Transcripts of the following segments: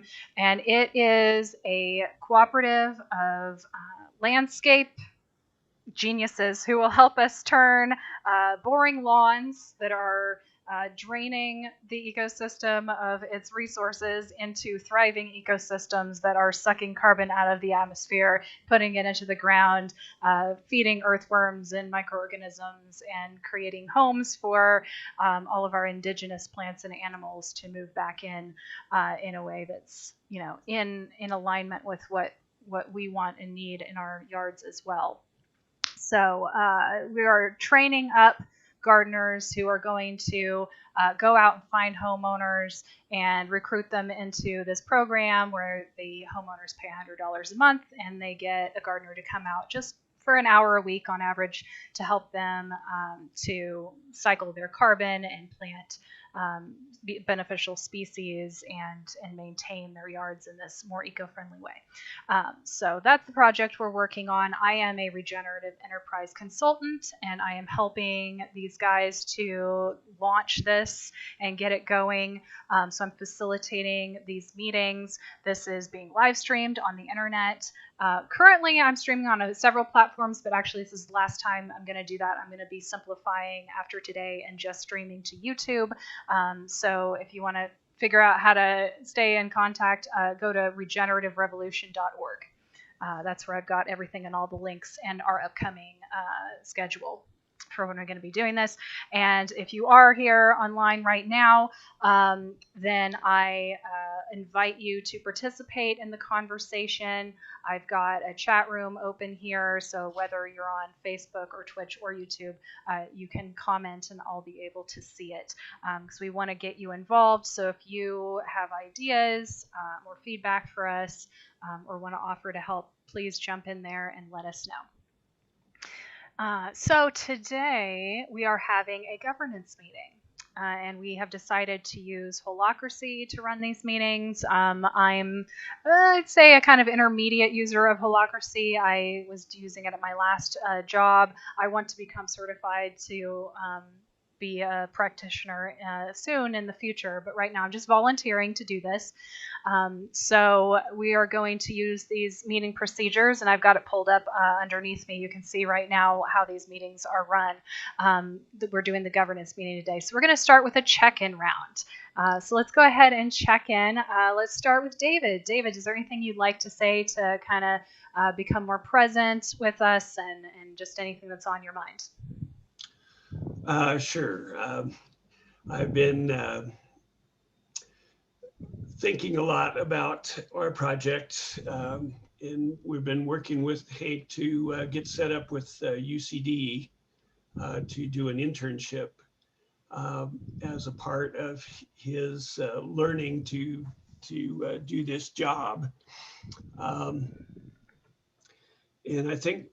program, and it is a cooperative of landscape geniuses who will help us turn boring lawns that are draining the ecosystem of its resources into thriving ecosystems that are sucking carbon out of the atmosphere, putting it into the ground, feeding earthworms and microorganisms, and creating homes for all of our indigenous plants and animals to move back in a way that's, in alignment with what we want and need in our yards as well. So we are training up gardeners who are going to go out and find homeowners and recruit them into this program where the homeowners pay $100 a month and they get a gardener to come out just for an hour a week on average to help them to cycle their carbon and plant beneficial species and maintain their yards in this more eco-friendly way. So that's the project we're working on. I am a regenerative enterprise consultant, and I am helping these guys to launch this and get it going. So I'm facilitating these meetings. This is being live streamed on the internet. Currently, I'm streaming on several platforms, but actually this is the last time I'm going to do that. I'm going to be simplifying after today and just streaming to YouTube. So if you want to figure out how to stay in contact, go to regenerativerevolution.org. That's where I've got everything and all the links and our upcoming schedule for when we're going to be doing this. And if you are here online right now, then I invite you to participate in the conversation. I've got a chat room open here, so whether you're on Facebook or Twitch or YouTube, you can comment and I'll be able to see it, because we want to get you involved. So if you have ideas or feedback for us, or want to offer to help, please jump in there and let us know. So today we are having a governance meeting. And we have decided to use Holacracy to run these meetings. I'm, I'd say, a kind of intermediate user of Holacracy. I was using it at my last job. I want to become certified to be a practitioner soon in the future, but right now I'm just volunteering to do this. So we are going to use these meeting procedures, and I've got it pulled up underneath me. You can see right now how these meetings are run. We're doing the governance meeting today. So we're going to start with a check-in round. So let's go ahead and check in. Let's start with David. David, is there anything you'd like to say to kind of become more present with us and just anything that's on your mind? Sure. I've been thinking a lot about our project, and we've been working with Hank to get set up with UCD to do an internship as a part of his learning to do this job. And I think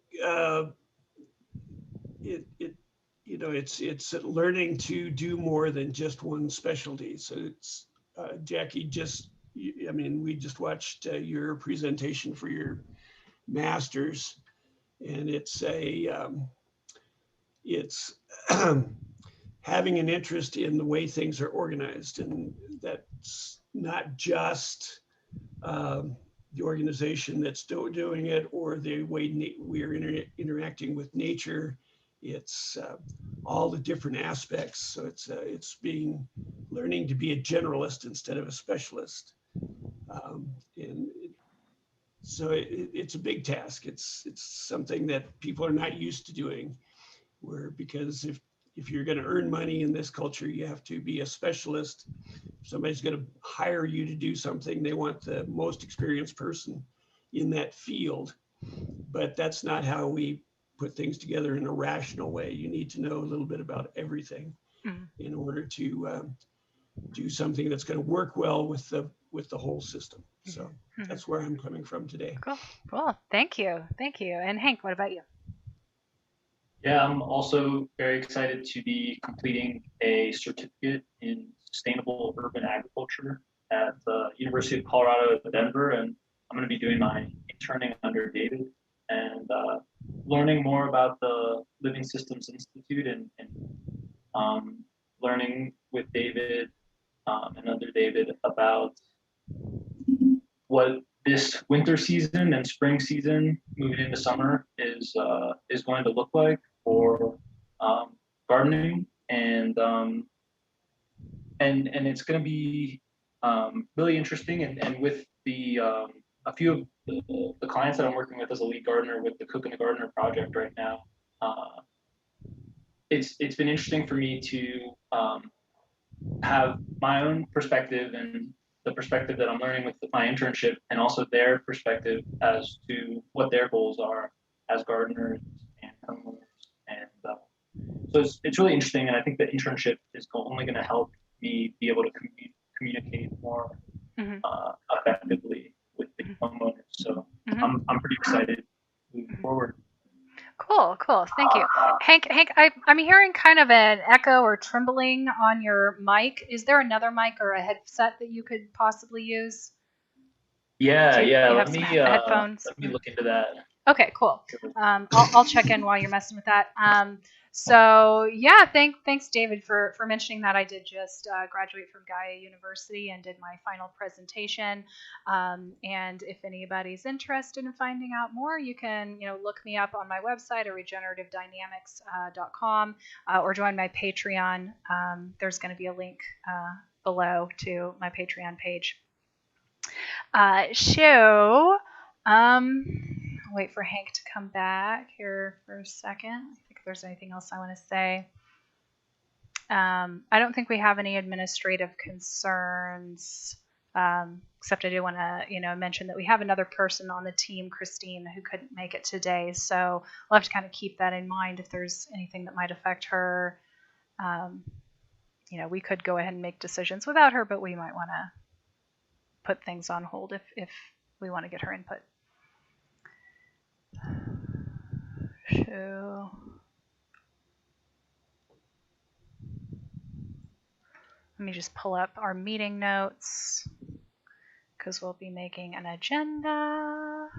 it's learning to do more than just one specialty. So it's Jackie, we just watched your presentation for your master's, and it's having an interest in the way things are organized, and that's not just the organization that's doing it or the way we're interacting with nature. It's all the different aspects. So it's learning to be a generalist instead of a specialist. So it's a big task. It's something that people are not used to doing, because if you're going to earn money in this culture, you have to be a specialist. If somebody's going to hire you to do something, they want the most experienced person in that field. But that's not how we put things together in a rational way. You need to know a little bit about everything in order to do something that's going to work well with the whole system. So that's where I'm coming from today. Cool. Thank you. And Hank, what about you? Yeah, I'm also very excited to be completing a certificate in sustainable urban agriculture at the University of Colorado at Denver, and I'm going to be doing my interning under David and learning more about the Living Systems Institute and learning with David and under David about what this winter season and spring season moving into summer is going to look like for gardening, and it's going to be really interesting. And with the a few of the clients that I'm working with as a lead gardener with the Cook and the Gardener project right now, it's been interesting for me to have my own perspective and the perspective that I'm learning with my internship, and also their perspective as to what their goals are as gardeners and homeowners. And so it's really interesting, and I think the internship is only going to help me be able to communicate more effectively with the homeowners. So I'm pretty excited moving forward. Cool. Thank you. Hank, I'm hearing kind of an echo or trembling on your mic. Is there another mic or a headset that you could possibly use? Yeah. Let me look into that. Okay, cool. I'll check in while you're messing with that. So yeah, thanks David for mentioning that. I did just graduate from Gaia University and did my final presentation. And if anybody's interested in finding out more, you can look me up on my website at regenerativedynamics.com or join my Patreon. There's going to be a link below to my Patreon page. Wait for Hank to come back here for a second. I think if there's anything else I want to say. I don't think we have any administrative concerns, except I do want to, mention that we have another person on the team, Christine, who couldn't make it today. So we'll have to kind of keep that in mind if there's anything that might affect her. We could go ahead and make decisions without her, but we might want to put things on hold if we want to get her input. So let me just pull up our meeting notes because we'll be making an agenda.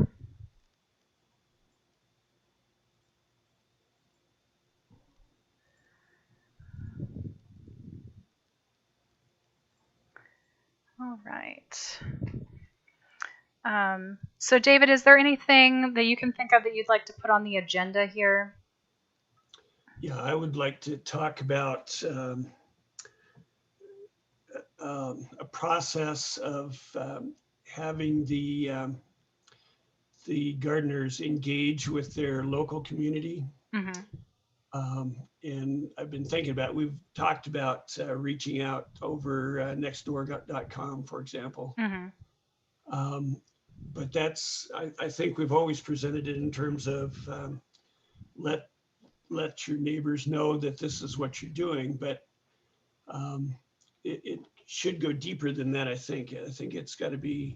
All right. So David, is there anything that you can think of that you'd like to put on the agenda here? Yeah, I would like to talk about a process of having the gardeners engage with their local community. And I've been thinking about, we've talked about reaching out over nextdoor.com, for example. But that's, I think we've always presented it in terms of let your neighbors know that this is what you're doing, but it should go deeper than that. I think it's got to be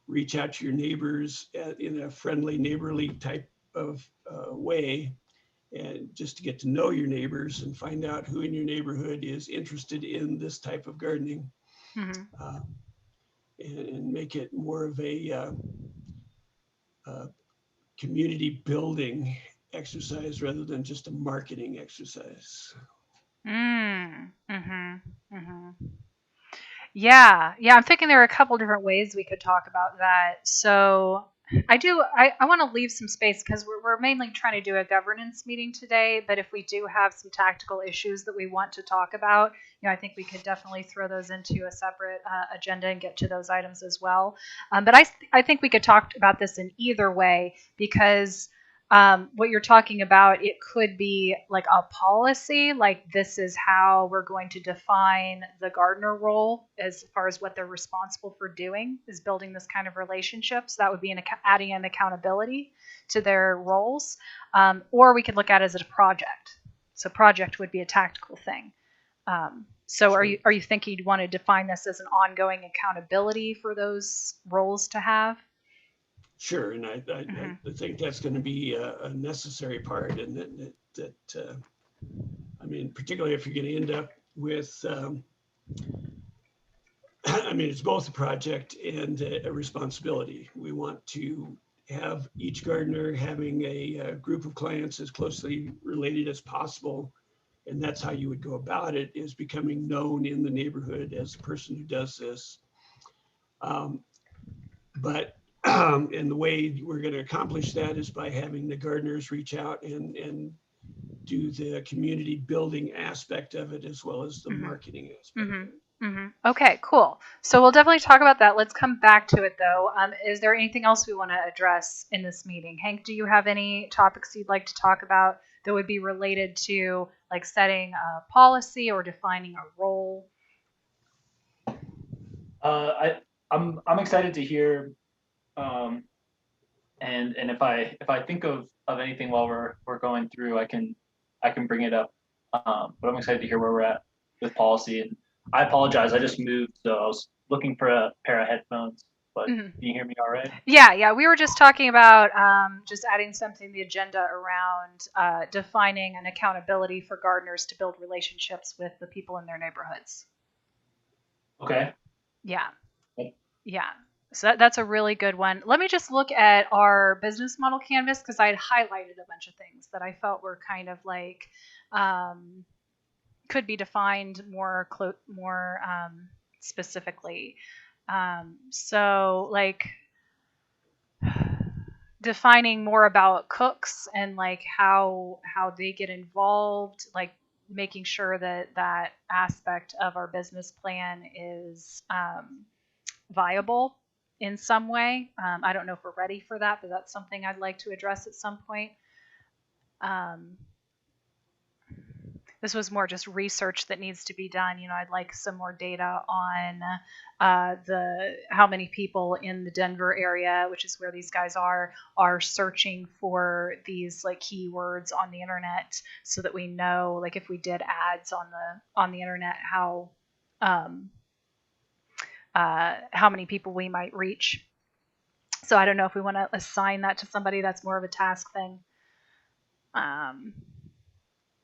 reach out to your neighbors in a friendly, neighborly type of way, and just to get to know your neighbors and find out who in your neighborhood is interested in this type of gardening. And make it more of a community building exercise rather than just a marketing exercise. Yeah, I'm thinking there are a couple different ways we could talk about that. So I want to leave some space because we're mainly trying to do a governance meeting today, but if we do have some tactical issues that we want to talk about, I think we could definitely throw those into a separate agenda and get to those items as well. But I think we could talk about this in either way, because what you're talking about, it could be like a policy, like this is how we're going to define the gardener role as far as what they're responsible for doing, is building this kind of relationship. So that would be adding an accountability to their roles. Or we could look at it as a project. So project would be a tactical thing. So are you thinking you'd want to define this as an ongoing accountability for those roles to have? Sure, and I think that's going to be a necessary part, and that I mean, particularly if you're going to end up with, I mean, it's both a project and a responsibility. We want to have each gardener having a group of clients as closely related as possible, and that's how you would go about it, is becoming known in the neighborhood as the person who does this. But and the way we're going to accomplish that is by having the gardeners reach out and do the community building aspect of it as well as the marketing aspect of it. Okay, cool. So we'll definitely talk about that. Let's come back to it though. Is there anything else we want to address in this meeting? Hank, do you have any topics you'd like to talk about that would be related to like setting a policy or defining a role? I'm excited to hear, and if I think of anything while we're going through, I can bring it up. But I'm excited to hear where we're at with policy. And I apologize, I just moved, so I was looking for a pair of headphones. But can you hear me all right? Yeah. We were just talking about just adding something to the agenda around defining an accountability for gardeners to build relationships with the people in their neighborhoods. Okay. Yeah. So that's a really good one. Let me just look at our business model canvas because I had highlighted a bunch of things that I felt were kind of like could be defined more specifically. So like defining more about cooks and like how they get involved, like making sure that aspect of our business plan is viable in some way. I don't know if we're ready for that, but that's something I'd like to address at some point. This was more just research that needs to be done. I'd like some more data on how many people in the Denver area, which is where these guys are searching for these like keywords on the internet, so that we know, like, if we did ads on the internet, how many people we might reach. So I don't know if we want to assign that to somebody. That's more of a task thing.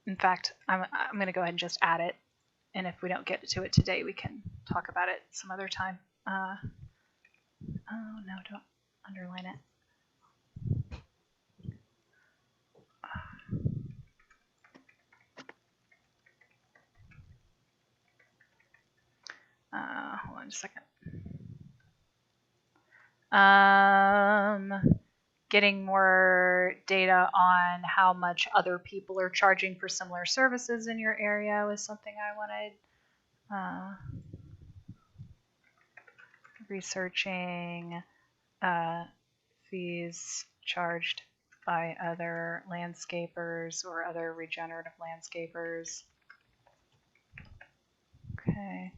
In fact, I'm going to go ahead and just add it. And if we don't get to it today, we can talk about it some other time. Oh, no, don't underline it. Hold on just a second. Getting more data on how much other people are charging for similar services in your area was something I wanted. Researching fees charged by other landscapers or other regenerative landscapers. Okay.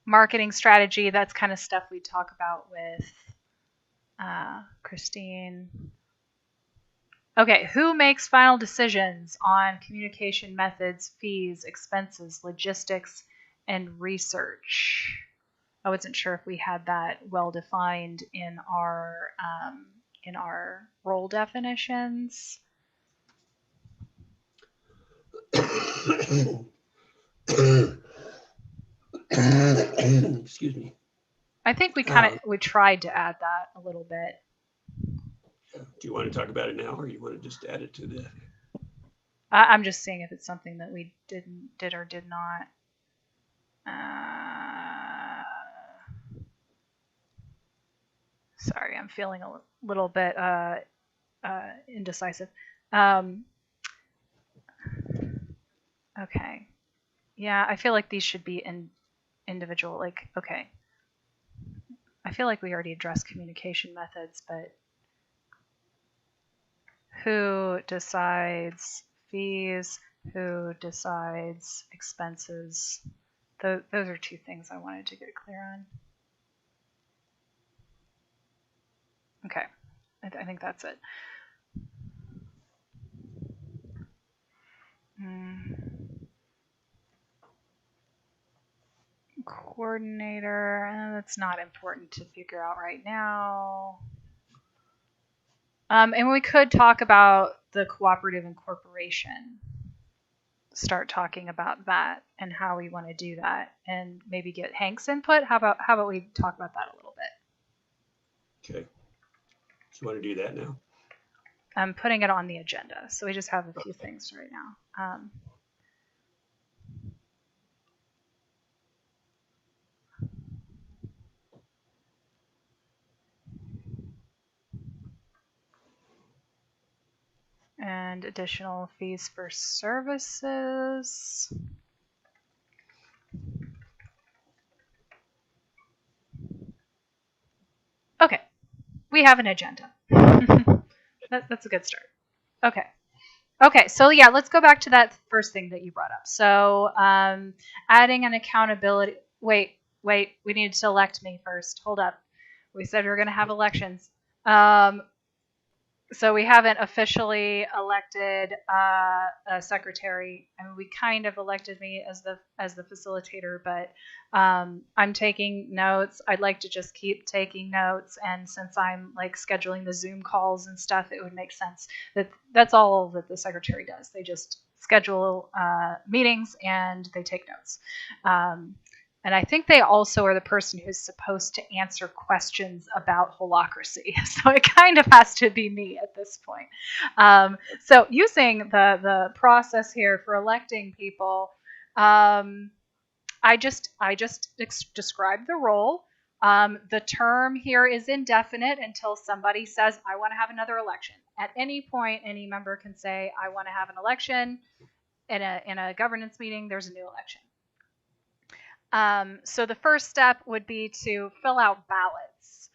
Marketing strategy, that's kind of stuff we talk about with Christine. Okay, who makes final decisions on communication methods, fees, expenses, logistics, and research? I wasn't sure if we had that well defined in our role definitions. Excuse me. I think we we tried to add that a little bit. Do you want to talk about it now, or you want to just add it to the? I'm just seeing if it's something that we did or did not. Sorry, I'm feeling a little bit indecisive. Okay. Yeah, I feel like these should be individual. Like, okay. I feel like we already addressed communication methods, but who decides fees? Who decides expenses? Those are two things I wanted to get clear on. Okay, I think that's it. Coordinator, that's not important to figure out right now. And we could talk about the cooperative incorporation. Start talking about that and how we want to do that, and maybe get Hank's input. How about we talk about that a little bit? Okay. So you want to do that now? I'm putting it on the agenda, so we just have a few things right now. And additional fees for services. Okay, we have an agenda. That's a good start. Okay. Okay, so yeah, let's go back to that first thing that you brought up. So adding an accountability. Wait, we need to elect me first. Hold up. We said we were going to have elections. So we haven't officially elected a secretary. I mean, we kind of elected me as the facilitator, but I'm taking notes. I'd like to just keep taking notes, and since I'm like scheduling the Zoom calls and stuff, it would make sense that that's all that the secretary does. They just schedule meetings and they take notes. And I think they also are the person who's supposed to answer questions about holacracy. So it kind of has to be me at this point. So using the process here for electing people, I just described the role. The term here is indefinite until somebody says, I want to have another election. At any point, any member can say, I want to have an election. In a governance meeting, there's a new election. So the first step would be to fill out ballots.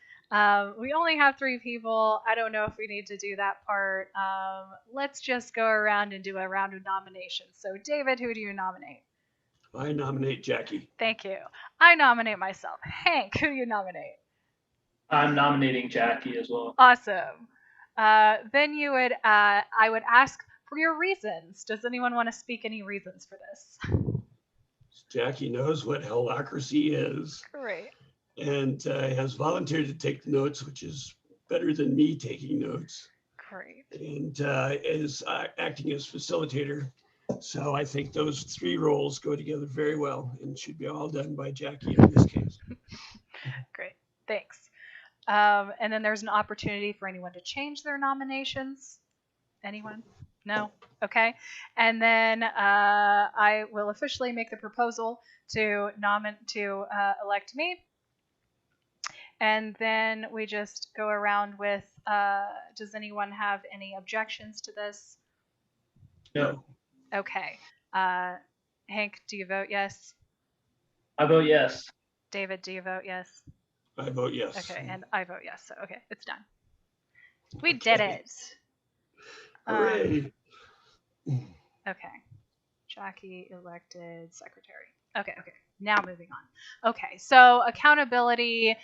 We only have 3 people. I don't know if we need to do that part. Let's just go around and do a round of nominations. So David, who do you nominate? I nominate Jackie. Thank you. I nominate myself. Hank, who do you nominate? I'm nominating Jackie as well. Awesome. Then you would, I would ask for your reasons. Does anyone want to speak any reasons for this? Jackie knows what holacracy is. Great. And has volunteered to take the notes, which is better than me taking notes. Great. And is acting as facilitator. So I think those 3 roles go together very well and should be all done by Jackie in this case. Great, thanks. And then there's an opportunity for anyone to change their nominations. Anyone? No? Okay. And then I will officially make the proposal to elect me. And then we just go around with, does anyone have any objections to this? No. Okay. Hank, do you vote yes? I vote yes. David, do you vote yes? I vote yes. Okay, and I vote yes. So, okay, it's done. We did it. Hooray. Okay. Jackie elected secretary. Okay. Now moving on. Okay, so accountability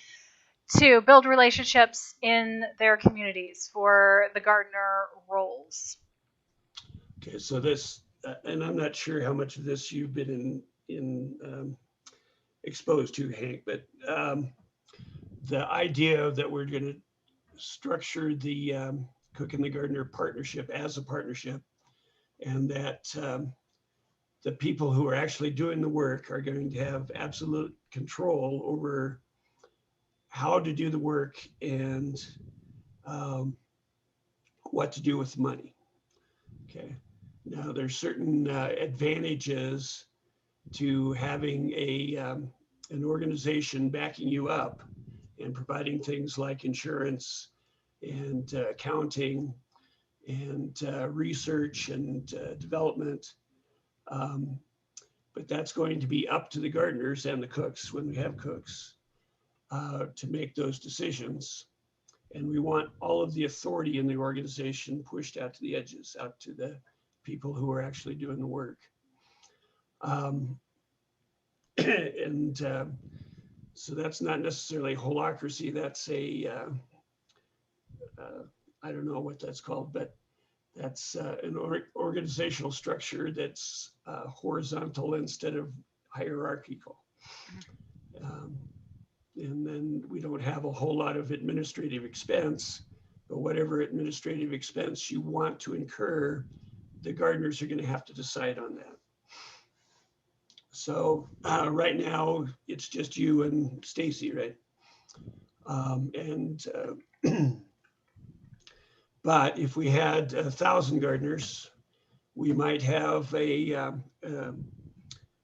to build relationships in their communities for the gardener roles. Okay, so this, and I'm not sure how much of this you've been exposed to, Hank, but the idea that we're going to structure the Cook and the Gardener partnership as a partnership, and that the people who are actually doing the work are going to have absolute control over how to do the work and what to do with money. Okay. Now there's certain advantages to having an organization backing you up and providing things like insurance and accounting and research and development. But that's going to be up to the gardeners and the cooks when we have cooks to make those decisions. And we want all of the authority in the organization pushed out to the edges, out to the people who are actually doing the work. So that's not necessarily holacracy. That's I don't know what that's called, but that's an organizational structure that's horizontal instead of hierarchical. And then we don't have a whole lot of administrative expense, but whatever administrative expense you want to incur, the gardeners are going to have to decide on that. So right now it's just you and Stacy, right? But if we had 1,000 gardeners, we might have a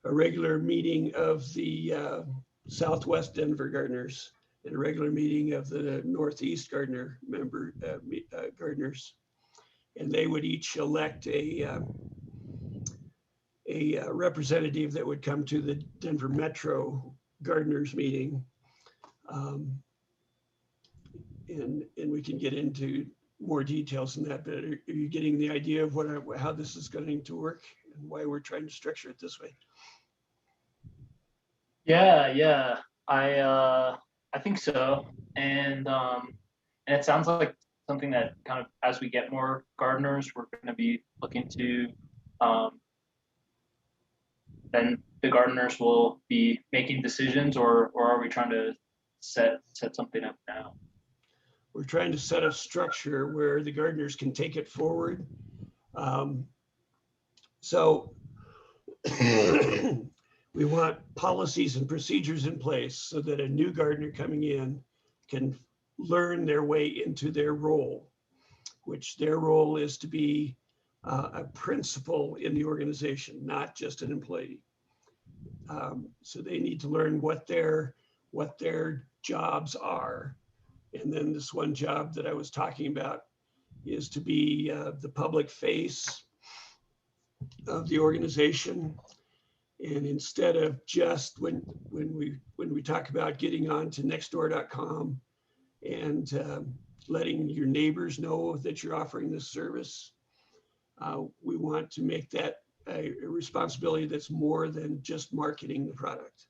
regular meeting of the Southwest Denver gardeners and a regular meeting of the Northeast gardener gardeners. and they would each elect a representative that would come to the Denver Metro Gardeners meeting. And we can get into more details in that, but are you getting the idea of how this is going to work and why we're trying to structure it this way? Yeah. I think so. And it sounds like something that kind of, as we get more gardeners, we're going to be looking to, then the gardeners will be making decisions, or are we trying to set something up now? We're trying to set a structure where the gardeners can take it forward. So we want policies and procedures in place so that a new gardener coming in can learn their way into their role, which their role is to be a principal in the organization, not just an employee. So they need to learn what their jobs are. And then this one job that I was talking about is to be the public face of the organization. And instead of just when we talk about getting on to nextdoor.com and letting your neighbors know that you're offering this service, we want to make that a responsibility that's more than just marketing the product.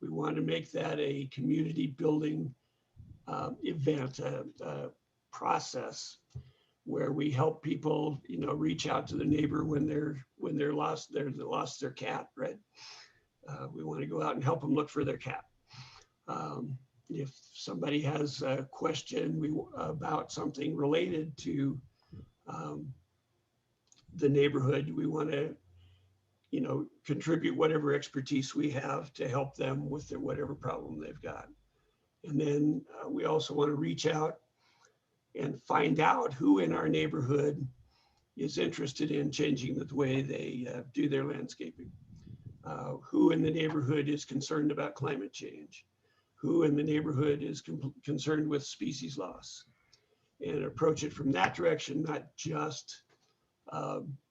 We want to make that a community building event, a process where we help people, reach out to the neighbor when they're lost their cat, right? We want to go out and help them look for their cat. If somebody has a question about something related to the neighborhood, we want to, contribute whatever expertise we have to help them with whatever problem they've got. And then we also want to reach out and find out who in our neighborhood is interested in changing the way they do their landscaping. Who in the neighborhood is concerned about climate change? Who in the neighborhood is concerned with species loss? And approach it from that direction, not just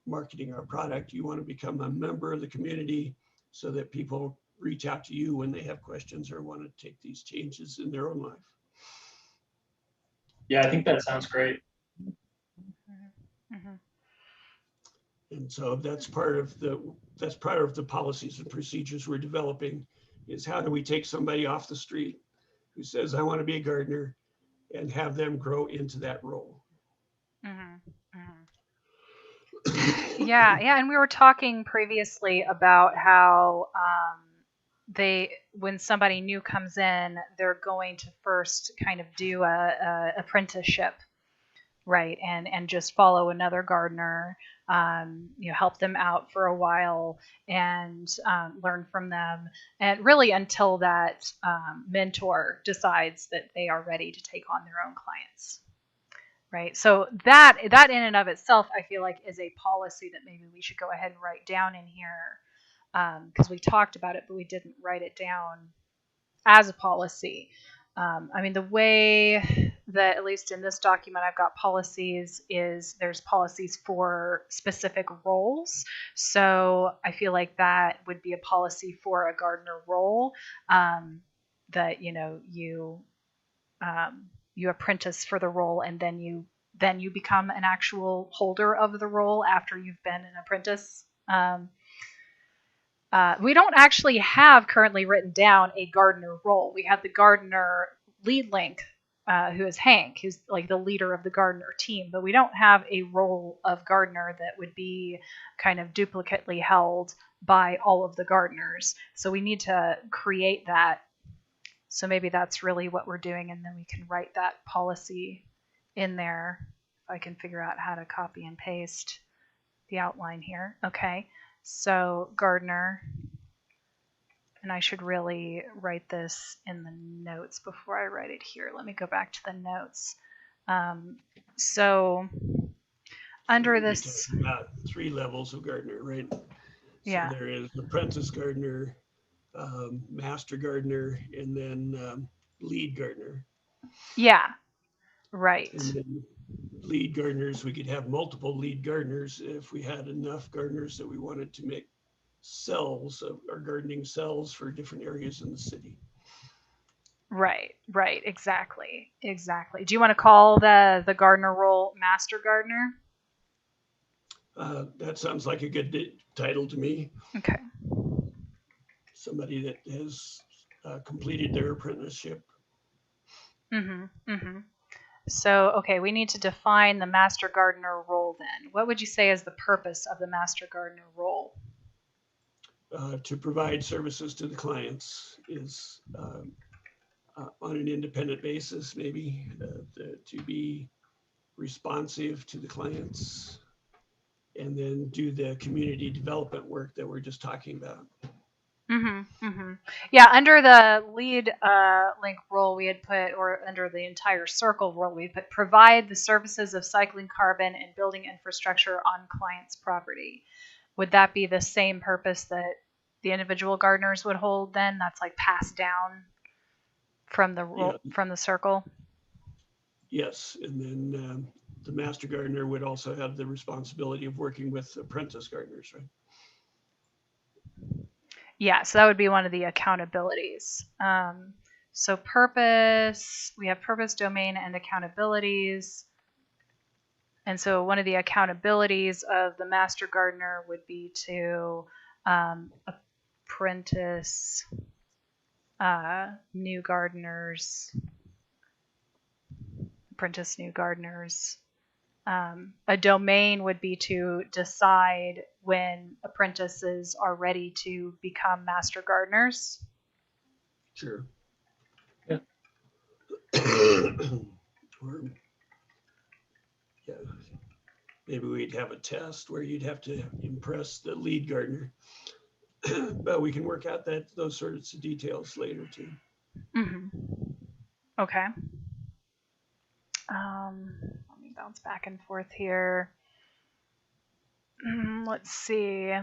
marketing our product. You want to become a member of the community so that people reach out to you when they have questions or want to take these changes in their own life. Yeah, I think that sounds great. Mm-hmm. And so that's part of the policies and procedures we're developing, is how do we take somebody off the street who says, I want to be a gardener, and have them grow into that role. Mm-hmm. Mm-hmm. Yeah. And we were talking previously about how when somebody new comes in, they're going to first kind of do a apprenticeship, right? And just follow another gardener, help them out for a while and learn from them, and really until that mentor decides that they are ready to take on their own clients. Right. So that in and of itself, I feel like, is a policy that maybe we should go ahead and write down in here, because we talked about it, but we didn't write it down as a policy. I mean, the way that, at least in this document, I've got policies is there's policies for specific roles. So I feel like that would be a policy for a gardener role, that, you apprentice for the role, and then you become an actual holder of the role after you've been an apprentice. We don't actually have currently written down a gardener role. We have the gardener lead link, who is Hank, who's like the leader of the gardener team, but we don't have a role of gardener that would be kind of duplicately held by all of the gardeners. So we need to create that. So maybe that's really what we're doing, and then we can write that policy in there. If I can figure out how to copy and paste the outline here. Okay, so gardener, and I should really write this in the notes before I write it here. Let me go back to the notes. So under this, about 3 levels of gardener, right? Yeah. So there is apprentice gardener, master gardener, and then lead gardener. Yeah, right. And then lead gardeners. We could have multiple lead gardeners if we had enough gardeners that we wanted to make cells or gardening cells for different areas in the city. Right, exactly. Do you want to call the gardener role master gardener? That sounds like a good title to me. Okay. Somebody that has completed their apprenticeship. So, okay, we need to define the master gardener role then. What would you say is the purpose of the master gardener role? To provide services to the clients is on an independent basis, maybe to be responsive to the clients, and then do the community development work that we're just talking about. Yeah, under the lead link role we had put, or under the entire circle role we put, provide the services of cycling carbon and building infrastructure on client's property. Would that be the same purpose that the individual gardeners would hold then? That's like passed down from the role, from the circle? Yes, and then the master gardener would also have the responsibility of working with apprentice gardeners, right? Yeah, so that would be one of the accountabilities. So purpose, we have purpose, domain, and accountabilities. And so one of the accountabilities of the master gardener would be to apprentice new gardeners. A domain would be to decide when apprentices are ready to become master gardeners. Sure. Yeah. Or, yeah, maybe we'd have a test where you'd have to impress the lead gardener. But we can work out those sorts of details later too. Okay. Let me bounce back and forth here. Let's see.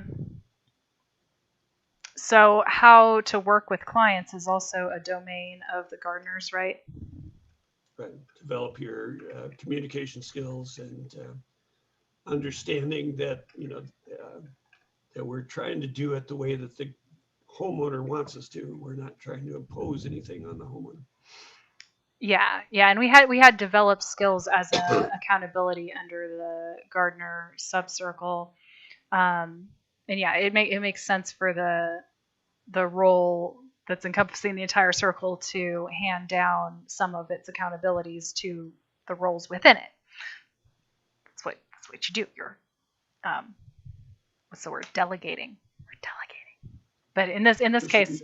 So how to work with clients is also a domain of the gardeners, right? Right. Develop your communication skills and understanding that, that we're trying to do it the way that the homeowner wants us to. We're not trying to impose anything on the homeowner. Yeah, and we had developed skills as an accountability under the gardener subcircle, and yeah, it makes sense for the role that's encompassing the entire circle to hand down some of its accountabilities to the roles within it. That's what you do. You're what's the word? Delegating. We're delegating. But in this case,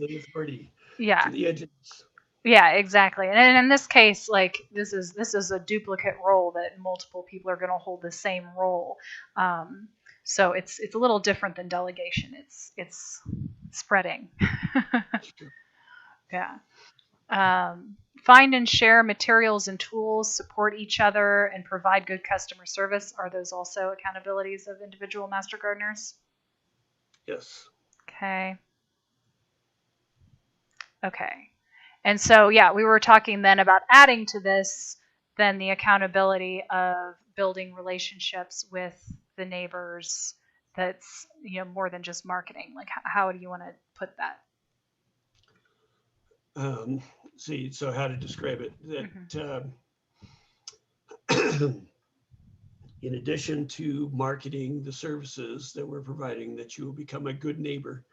yeah. To the edges. Yeah, exactly. And in this case, like this is a duplicate role that multiple people are going to hold the same role. So it's a little different than delegation. It's spreading. Yeah. Find and share materials and tools, support each other, and provide good customer service. Are those also accountabilities of individual master gardeners? Yes. Okay. And so, yeah, we were talking then about adding to this then the accountability of building relationships with the neighbors. That's, more than just marketing. Like, how do you want to put that? So how to describe it? That in addition to marketing the services that we're providing, that you will become a good neighbor.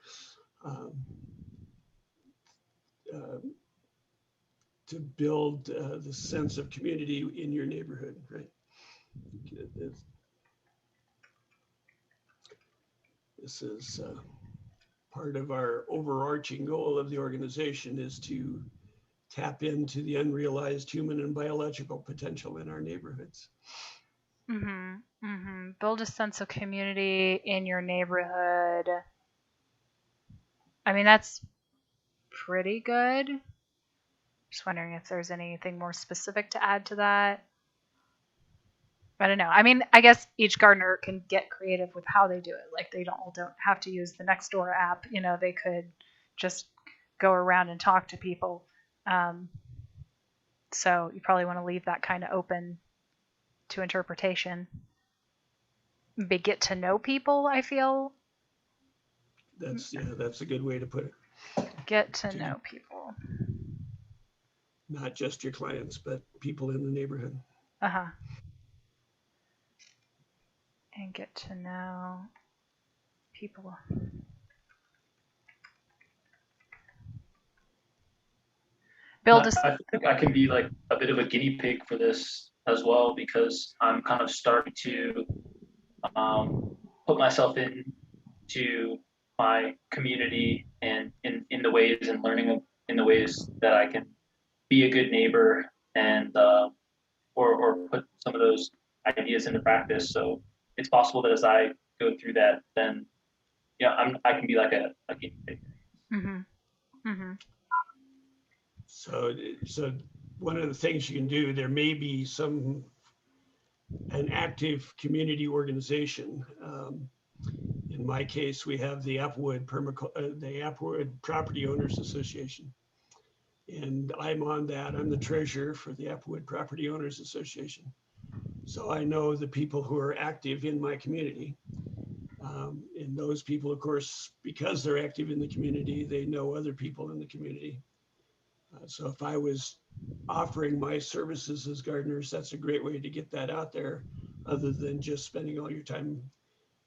To build the sense of community in your neighborhood, right? This is part of our overarching goal of the organization, is to tap into the unrealized human and biological potential in our neighborhoods. Build a sense of community in your neighborhood. I mean, that's pretty good. Just wondering if there's anything more specific to add to that. I don't know. I mean, I guess each gardener can get creative with how they do it. Like they don't have to use the Nextdoor app. They could just go around and talk to people. So you probably want to leave that kind of open. to interpretation. Get to know people, I feel. That's a good way to put it. Get to know people. Not just your clients, but people in the neighborhood. Uh-huh. And get to know people. I think I can be like a bit of a guinea pig for this as well, because I'm kind of starting to put myself into my community and in the ways and learning in the ways that I can be a good neighbor and or put some of those ideas into practice. So it's possible that as I go through that, then I can be like a guinea pig. Mm-hmm. Mm-hmm. So one of the things you can do, there may be an active community organization. In my case, we have the Applewood Property Owners Association, and I'm on that. I'm the treasurer for the Applewood Property Owners Association. So I know the people who are active in my community. And those people, of course, because they're active in the community, they know other people in the community. So if I was offering my services as gardeners, that's a great way to get that out there, other than just spending all your time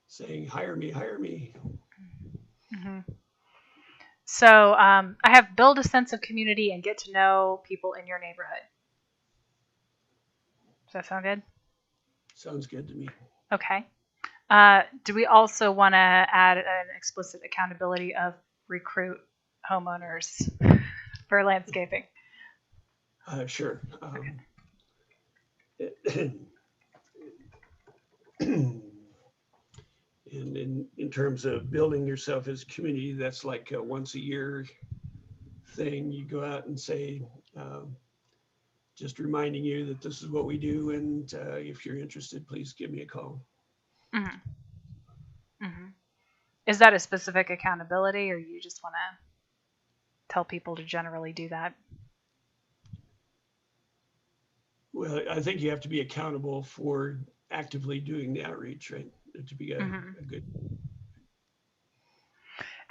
saying, hire me, hire me. Mm-hmm. So I have build a sense of community and get to know people in your neighborhood. Does that sound good? Sounds good to me. Okay. Do we also want to add an explicit accountability of recruit homeowners for landscaping? Sure. And in terms of building yourself as a community, that's like a once a year thing. You go out and say, just reminding you that this is what we do, and if you're interested, please give me a call. Mm-hmm. Mm-hmm. Is that a specific accountability, or you just want to tell people to generally do that? Well, I think you have to be accountable for actively doing the outreach, right? To be a good.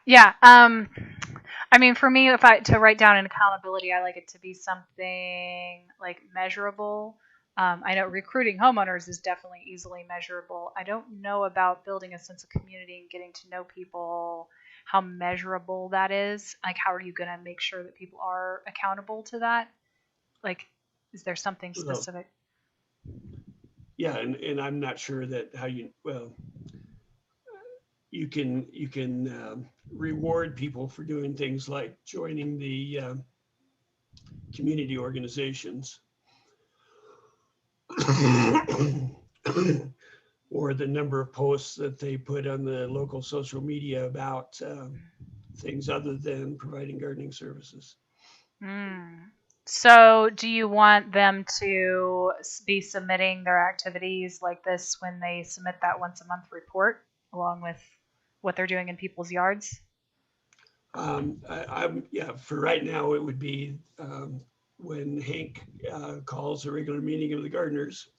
Yeah. I mean, for me, if I to write down an accountability, I like it to be something like measurable. I know recruiting homeowners is definitely easily measurable. I don't know about building a sense of community and getting to know people, how measurable that is. Like, how are you going to make sure that people are accountable to that? Like, is there something specific? Yeah, and I'm not sure that you can reward people for doing things like joining the community organizations or the number of posts that they put on the local social media about things other than providing gardening services. So do you want them to be submitting their activities like this when they submit that once a month report along with what they're doing in people's yards? For right now, it would be when Hank calls a regular meeting of the gardeners.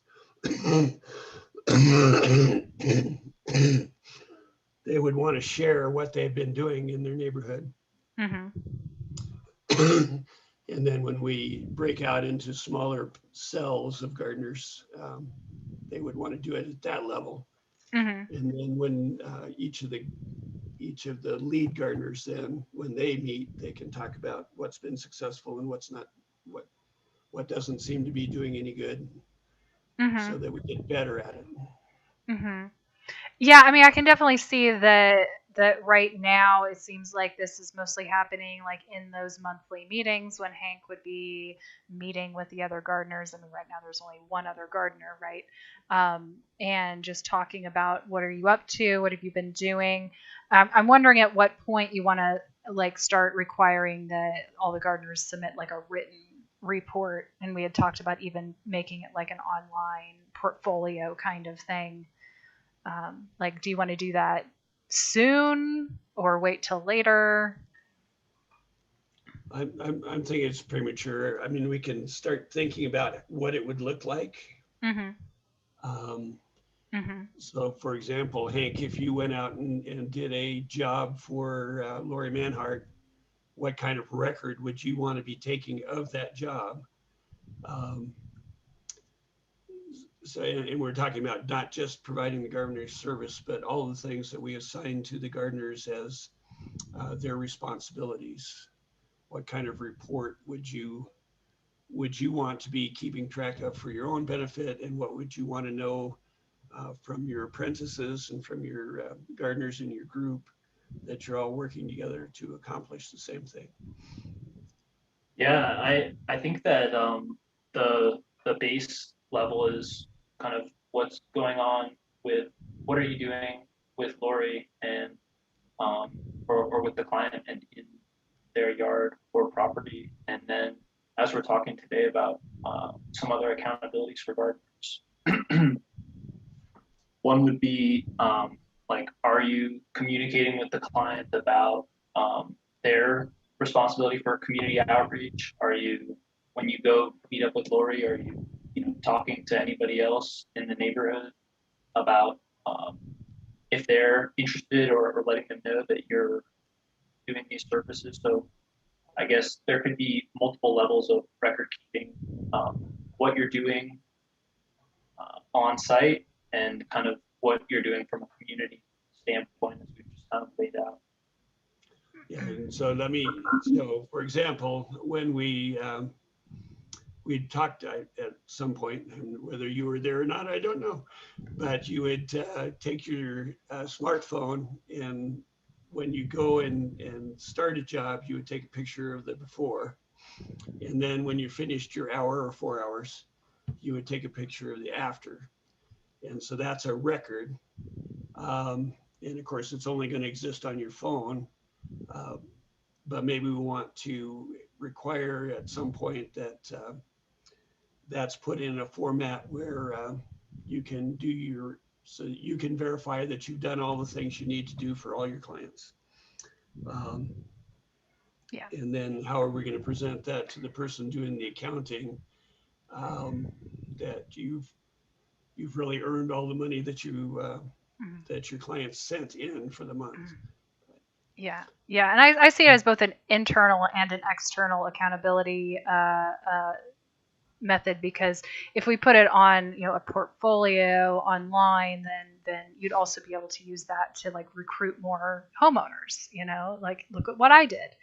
They would want to share what they've been doing in their neighborhood. Mm-hmm. And then when we break out into smaller cells of gardeners, they would want to do it at that level. Mm-hmm. And then when each of the lead gardeners, then when they meet, they can talk about what's been successful and what's not, what doesn't seem to be doing any good, so that we get better at it. Mm-hmm. Yeah, I mean, I can definitely see that right now it seems like this is mostly happening like in those monthly meetings when Hank would be meeting with the other gardeners. I mean, right now there's only one other gardener, right? And just talking about what are you up to, what have you been doing. I'm wondering at what point you want to like start requiring that all the gardeners submit like a written report, and we had talked about even making it like an online portfolio kind of thing. Like, do you want to do that soon or wait till later? I'm thinking it's premature. I mean, we can start thinking about what it would look like. Mm-hmm. So, for example, Hank, if you went out and did a job for Lori Manhart, what kind of record would you want to be taking of that job? So, and we're talking about not just providing the gardener's service, but all the things that we assign to the gardeners as their responsibilities. What kind of report would you want to be keeping track of for your own benefit, and what would you want to know from your apprentices and from your gardeners in your group, that you're all working together to accomplish the same thing? Yeah, I think that the base level is kind of what's going on with what are you doing with Lori and or with the client and in their yard or property, and then as we're talking today about some other accountabilities for gardeners. One would be like, are you communicating with the client about their responsibility for community outreach? Are you, when you go meet up with Lori, are you, talking to anybody else in the neighborhood about if they're interested, or letting them know that you're doing these services? So I guess there could be multiple levels of record keeping, what you're doing on site, and kind of what you're doing from a community standpoint, as we just kind of laid out. Yeah, and so for example, when we talked at some point, and whether you were there or not, I don't know, but you would take your smartphone, and when you go and start a job, you would take a picture of the before. And then when you finished your hour or 4 hours, you would take a picture of the after. And so that's a record. And of course, it's only going to exist on your phone. But maybe we want to require at some point that that's put in a format where you can so you can verify that you've done all the things you need to do for all your clients. Yeah. And then how are we going to present that to the person doing the accounting, that you've really earned all the money that that your clients sent in for the month? Yeah, yeah, and I see it as both an internal and an external accountability method, because if we put it on a portfolio online, then you'd also be able to use that to like recruit more homeowners. Like, look at what I did.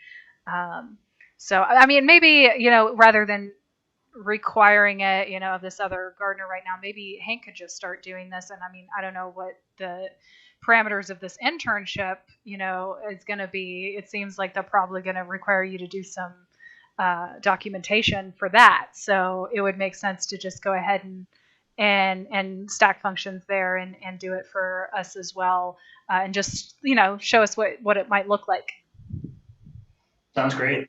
So I mean, maybe rather than requiring it of this other gardener right now, maybe Hank could just start doing this. And I mean, I don't know what the parameters of this internship is going to be. It seems like they're probably going to require you to do some documentation for that, so it would make sense to just go ahead and stack functions there and do it for us as well, and just show us what it might look like. Sounds great.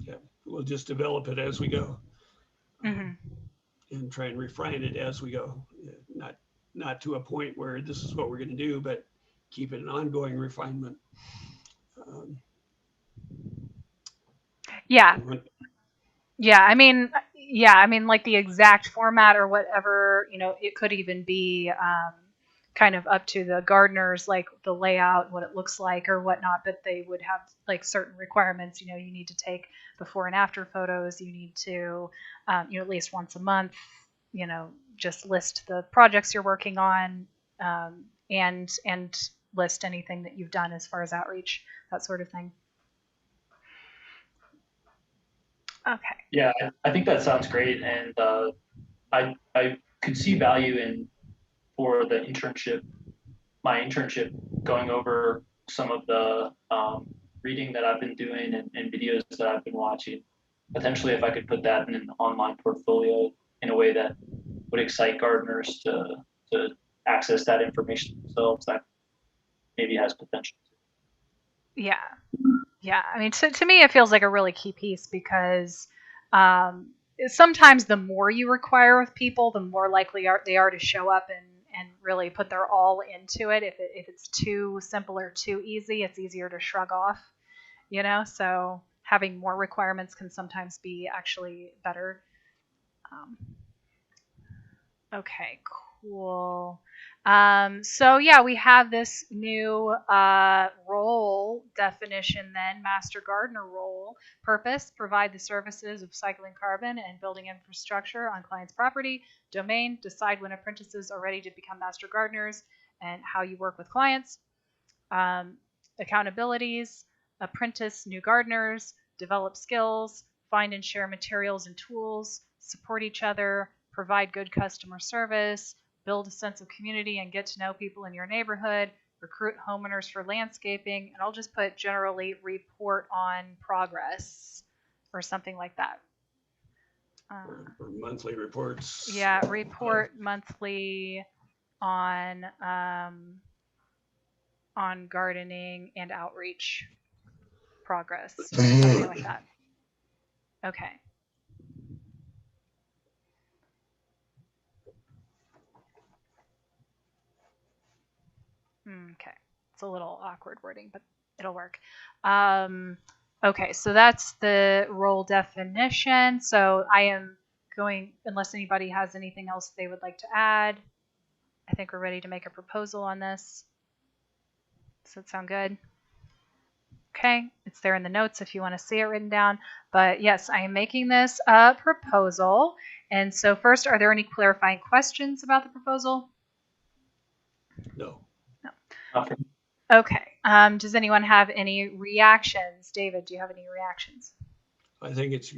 Yeah, we'll just develop it as we go. Mm-hmm. And try and refine it as we go. Not to a point where this is what we're going to do, but keep it an ongoing refinement. Yeah. I mean, like the exact format or whatever, it could even be kind of up to the gardeners, like the layout, what it looks like or whatnot, but they would have like certain requirements. You need to take before and after photos. You need to, at least once a month, just list the projects you're working on, and list anything that you've done as far as outreach, that sort of thing. Okay. Yeah, I think that sounds great, and I could see value in, for the my internship, going over some of the reading that I've been doing, and videos that I've been watching. Potentially, if I could put that in an online portfolio in a way that would excite gardeners to access that information themselves, that maybe has potential. Yeah. I mean, to me, it feels like a really key piece, because sometimes the more you require with people, the more likely they are to show up and really put their all into it. If it's too simple or too easy, it's easier to shrug off, so having more requirements can sometimes be actually better. Okay, Cool. So yeah, we have this new role definition then, Master Gardener role. Purpose, provide the services of cycling carbon and building infrastructure on client's property. Domain, decide when apprentices are ready to become Master Gardeners and how you work with clients. Accountabilities, apprentice new gardeners, develop skills, find and share materials and tools, support each other, provide good customer service, build a sense of community and get to know people in your neighborhood, recruit homeowners for landscaping, and I'll just put generally report on progress or something like that. Or monthly reports. Yeah, report monthly on gardening and outreach progress, something like that. Okay. Okay. It's a little awkward wording, but it'll work. Okay, so that's the role definition. So I am going, unless anybody has anything else they would like to add, I think we're ready to make a proposal on this. Does that sound good? Okay, it's there in the notes if you want to see it written down. But yes, I am making this a proposal. And so first, are there any clarifying questions about the proposal? No. No. Nothing. Okay. Does anyone have any reactions? David, do you have any reactions? I think it's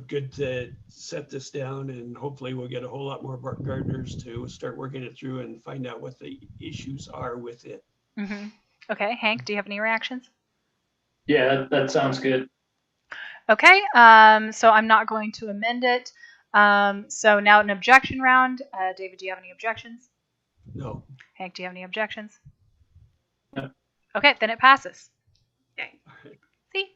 good to set this down, and hopefully we'll get a whole lot more gardeners to start working it through and find out what the issues are with it. Mm-hmm. Okay, Hank, do you have any reactions? Yeah, that sounds good. Okay, so I'm not going to amend it. So now an objection round. David, do you have any objections? No. Hank, do you have any objections? No. Okay, then it passes. Yay. Right. See?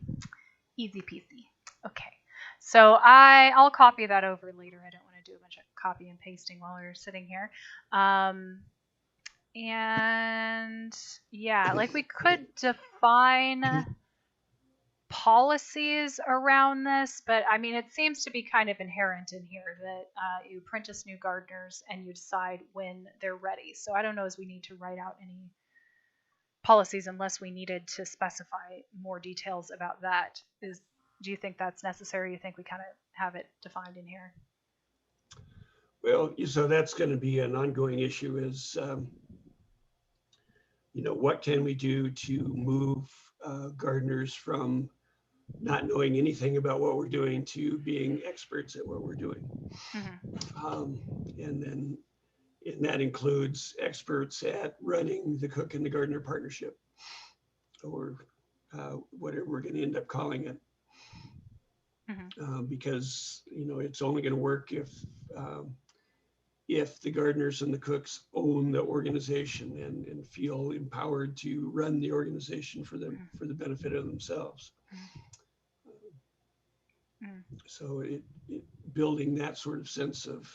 Easy peasy. Okay, so I'll copy that over later. I don't want to do a bunch of copy and pasting while we're sitting here. And yeah, like we could define policies around this, but I mean, it seems to be kind of inherent in here that you apprentice new gardeners and you decide when they're ready. So I don't know as we need to write out any policies unless we needed to specify more details about that. Do you think that's necessary? You think we kind of have it defined in here? Well, so that's going to be an ongoing issue is, what can we do to move gardeners from not knowing anything about what we're doing to being experts at what we're doing. Mm-hmm. And that includes experts at running the cook and the gardener partnership, or whatever we're going to end up calling it. Mm-hmm. Because it's only going to work if the gardeners and the cooks own the organization and feel empowered to run the organization for the benefit of themselves. So building that sort of sense of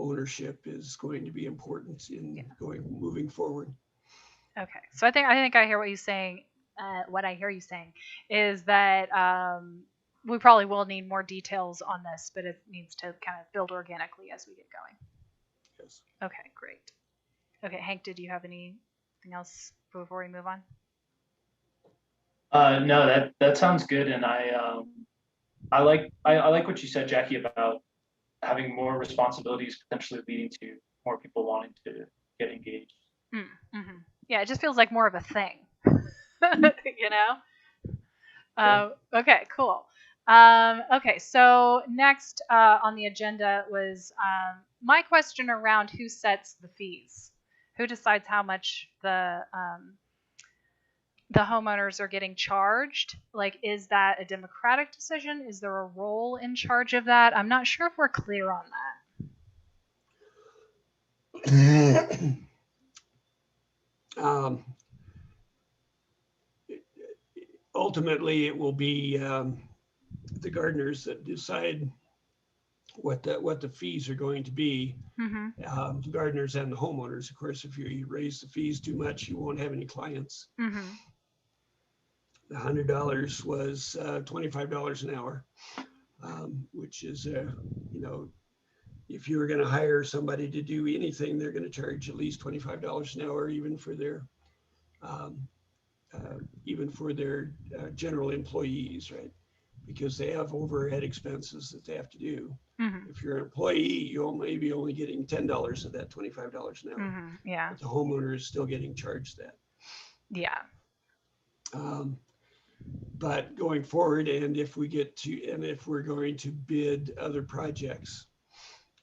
ownership is going to be important in moving forward. Okay, so I think I hear what you're saying. What I hear you saying is that we probably will need more details on this, but it needs to kind of build organically as we get going. Yes. Okay, great. Okay, Hank, did you have anything else before we move on? No, that sounds good, and I like what you said, Jackie, about having more responsibilities potentially leading to more people wanting to get engaged. Mm-hmm. Yeah, it just feels like more of a thing, Okay, cool. Okay, so next on the agenda was my question around who sets the fees, who decides how much the homeowners are getting charged. Like, is that a democratic decision? Is there a role in charge of that? I'm not sure if we're clear on that. Ultimately, it will be the gardeners that decide what the fees are going to be. Mm-hmm. The gardeners and the homeowners. Of course, if you raise the fees too much, you won't have any clients. Mm-hmm. The $100 was $25 an hour, which is if you were going to hire somebody to do anything, they're going to charge at least $25 an hour, um, even for their general employees, right? Because they have overhead expenses that they have to do. Mm-hmm. If you're an employee, you'll maybe only getting $10 of that $25 an hour. Mm-hmm. Yeah. But the homeowner is still getting charged that. Yeah. But going forward, and if we're going to bid other projects,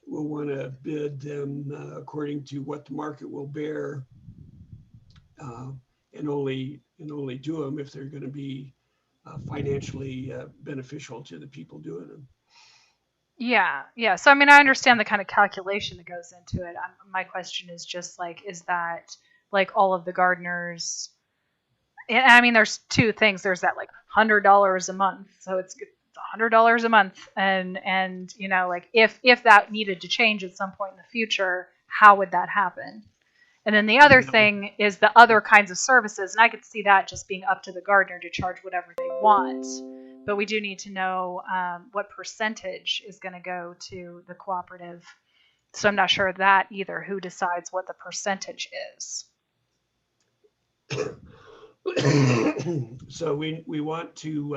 we'll want to bid them according to what the market will bear, and only do them if they're going to be financially beneficial to the people doing them. Yeah. Yeah. So, I mean, I understand the kind of calculation that goes into it. My question is just like, is that like all of the gardeners? And I mean, there's two things. There's that like $100 a month. So it's $100 a month. And, you know, like if that needed to change at some point in the future, how would that happen? And then the other thing is the other kinds of services. And I could see that just being up to the gardener to charge whatever they want. But we do need to know what percentage is going to go to the cooperative. So I'm not sure of that either. Who decides what the percentage is? So we want to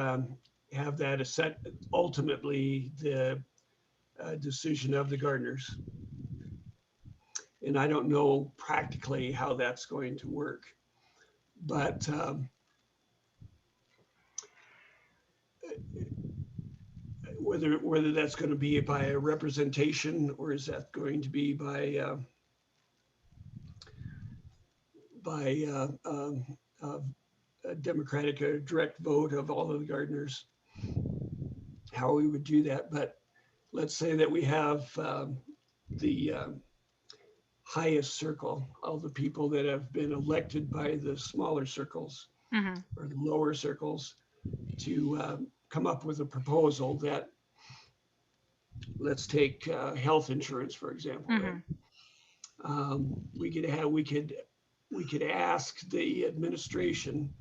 have that set ultimately the decision of the gardeners. And I don't know practically how that's going to work, but whether that's going to be by a representation or is that going to be by a democratic or direct vote of all of the gardeners, how we would do that. But let's say that we have the highest circle, all the people that have been elected by the smaller circles or the lower circles to come up with a proposal that, let's take health insurance, for example. Right? We could ask the administration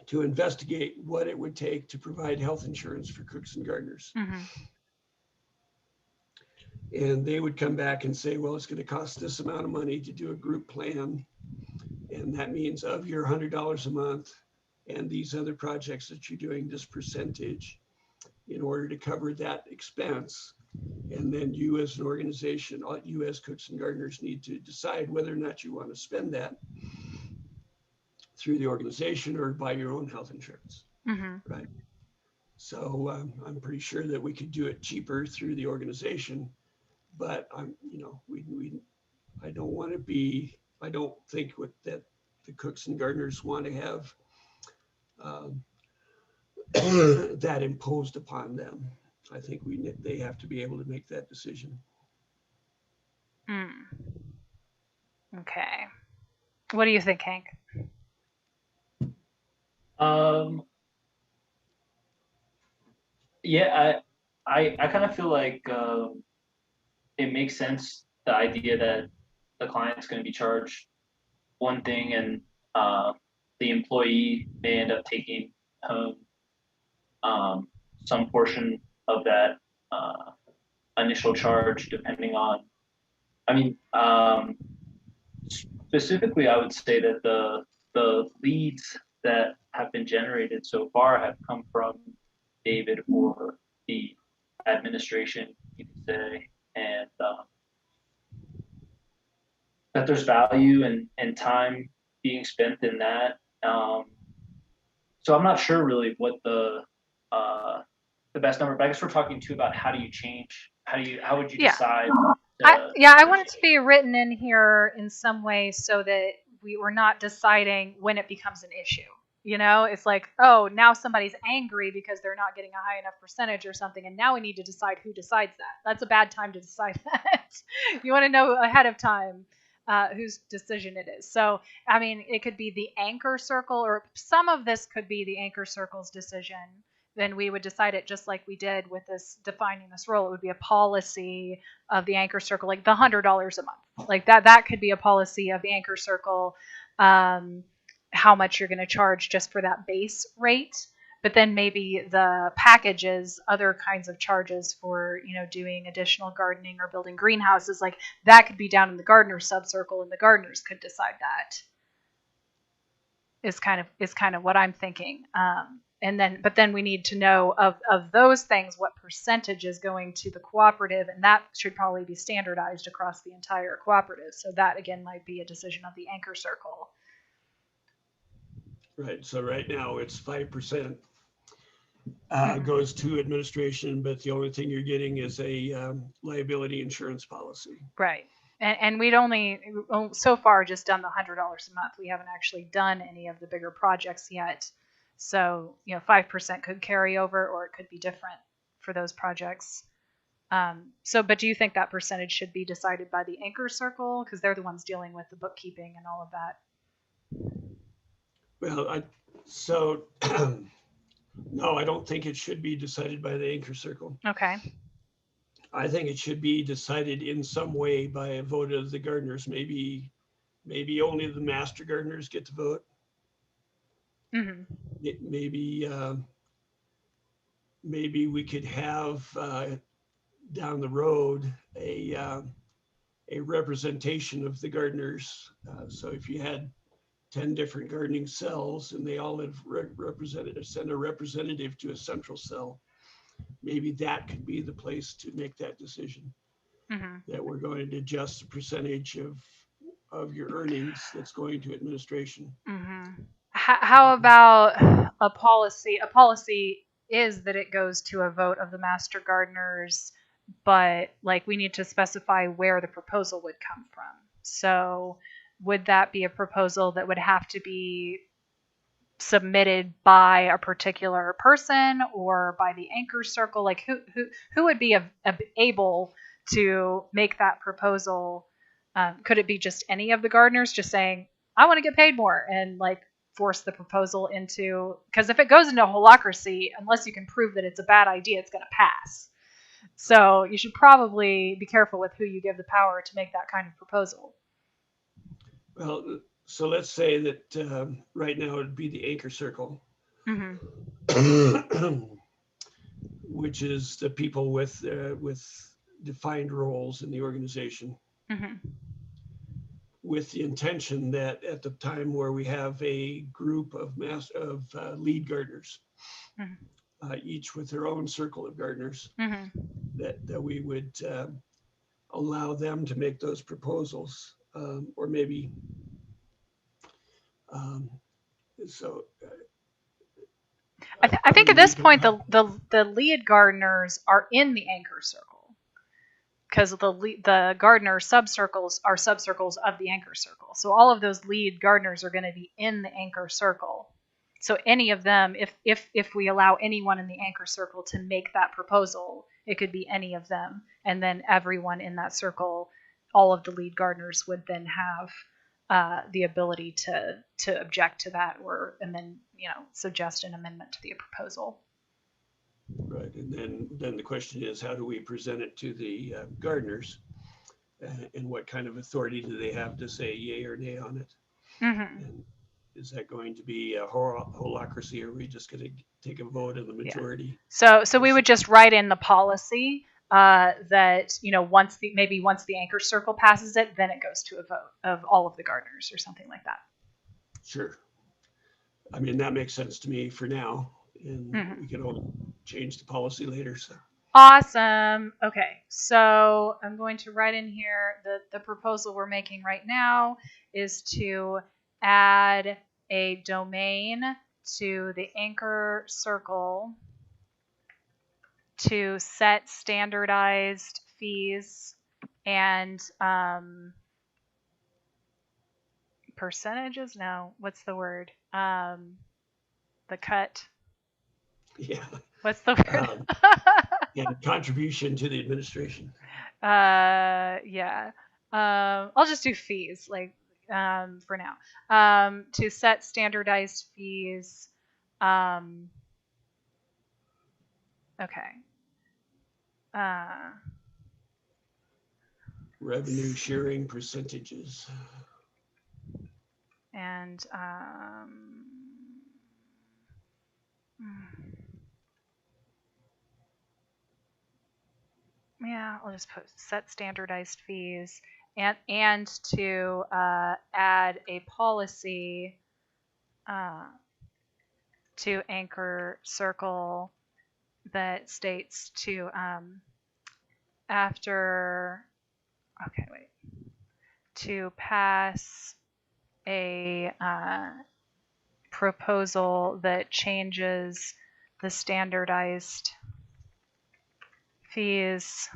to investigate what it would take to provide health insurance for cooks and gardeners. And they would come back and say, well, it's going to cost this amount of money to do a group plan. And that means of your $100 a month and these other projects that you're doing, this percentage in order to cover that expense. And then you as an organization, you as cooks and gardeners need to decide whether or not you want to spend that through the organization or buy your own health insurance, right? So I'm pretty sure that we could do it cheaper through the organization, but I don't think that the cooks and gardeners want to have that imposed upon them. I think they have to be able to make that decision. Okay. What do you think, Hank? Yeah, I kind of feel like it makes sense, the idea that the client's going to be charged one thing and the employee may end up taking home some portion of that initial charge, depending on, I mean, specifically, I would say that the leads that have been generated so far have come from David or the administration, you could say, and that there's value and time being spent in that. So I'm not sure really what the best number, but I guess we're talking too about how would you decide? I want it to be written in here in some way so that we were not deciding when it becomes an issue. You know, it's like, oh, now somebody's angry because they're not getting a high enough percentage or something, and now we need to decide who decides that. That's a bad time to decide that. You want to know ahead of time whose decision it is. So, I mean, it could be the anchor circle, or some of this could be the anchor circle's decision. Then we would decide it just like we did with this defining this role. It would be a policy of the anchor circle, like the $100 a month. Like that could be a policy of the anchor circle. How much you're going to charge just for that base rate. but then maybe the packages, other kinds of charges for, doing additional gardening or building greenhouses, like that could be down in the gardener subcircle, and the gardeners could decide that. Is kind of what I'm thinking. But then we need to know of those things, what percentage is going to the cooperative, and that should probably be standardized across the entire cooperative. So that again might be a decision of the anchor circle. Right. So right now it's 5% goes to administration, but the only thing you're getting is a liability insurance policy. Right. And we'd only so far just done the $100 a month. We haven't actually done any of the bigger projects yet. So 5% could carry over, or it could be different for those projects. But do you think that percentage should be decided by the anchor circle, because they're the ones dealing with the bookkeeping and all of that? Well, no, I don't think it should be decided by the anchor circle. Okay. I think it should be decided in some way by a vote of the gardeners. Maybe only the master gardeners get to vote. Mm-hmm. Maybe we could have down the road a representation of the gardeners. So if you had 10 different gardening cells and they all have representatives, send a representative to a central cell, maybe that could be the place to make that decision. Mm-hmm. That we're going to adjust the percentage of your earnings that's going to administration. Mm-hmm. How about a policy? A policy is that it goes to a vote of the master gardeners, but like we need to specify where the proposal would come from. So would that be a proposal that would have to be submitted by a particular person or by the anchor circle? Like who would be able to make that proposal? Could it be just any of the gardeners just saying, I want to get paid more, and like force the proposal into, because if it goes into holacracy, unless you can prove that it's a bad idea, it's going to pass. So you should probably be careful with who you give the power to make that kind of proposal. Well, so let's say that right now it'd be the anchor circle, mm-hmm. which is the people with defined roles in the organization, mm-hmm. with the intention that at the time where we have a group of lead gardeners, mm-hmm. Each with their own circle of gardeners, mm-hmm. that we would allow them to make those proposals, or maybe. I think at this point the lead gardeners are in the anchor circle, because the gardener subcircles are subcircles of the anchor circle. So all of those lead gardeners are going to be in the anchor circle. So any of them, if we allow anyone in the anchor circle to make that proposal, it could be any of them, and then everyone in that circle, all of the lead gardeners would then have the ability to object to that, and then suggest an amendment to the proposal. Right, and then the question is, how do we present it to the gardeners, and what kind of authority do they have to say yay or nay on it? Mm-hmm. And is that going to be a holacracy, or are we just going to take a vote of the majority? Yeah. So we would just write in the policy that once the anchor circle passes it, then it goes to a vote of all of the gardeners or something like that. Sure. I mean, that makes sense to me for now, and mm-hmm. we can all change the policy later. So awesome. Okay, so I'm going to write in here the proposal we're making right now is to add a domain to the anchor circle to set standardized fees and percentages. No, what's the word? The cut. Yeah. What's the word? And contribution to the administration. Yeah. I'll just do fees, for now. To set standardized fees. Okay. Revenue sharing percentages. And Yeah, I'll just put set standardized fees and to add a policy to Anchor Circle that states to to pass a proposal that changes the standardized fees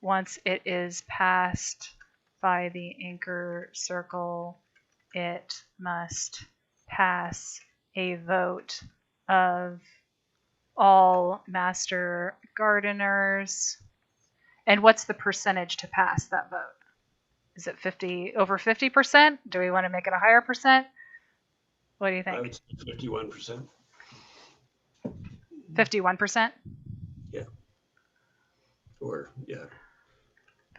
once it is passed by the Anchor Circle, it must pass a vote of all master gardeners. And what's the percentage to pass that vote? Is it over 50%? Do we want to make it a higher percent? What do you think? I would say 51%. 51%? Yeah. Or, yeah.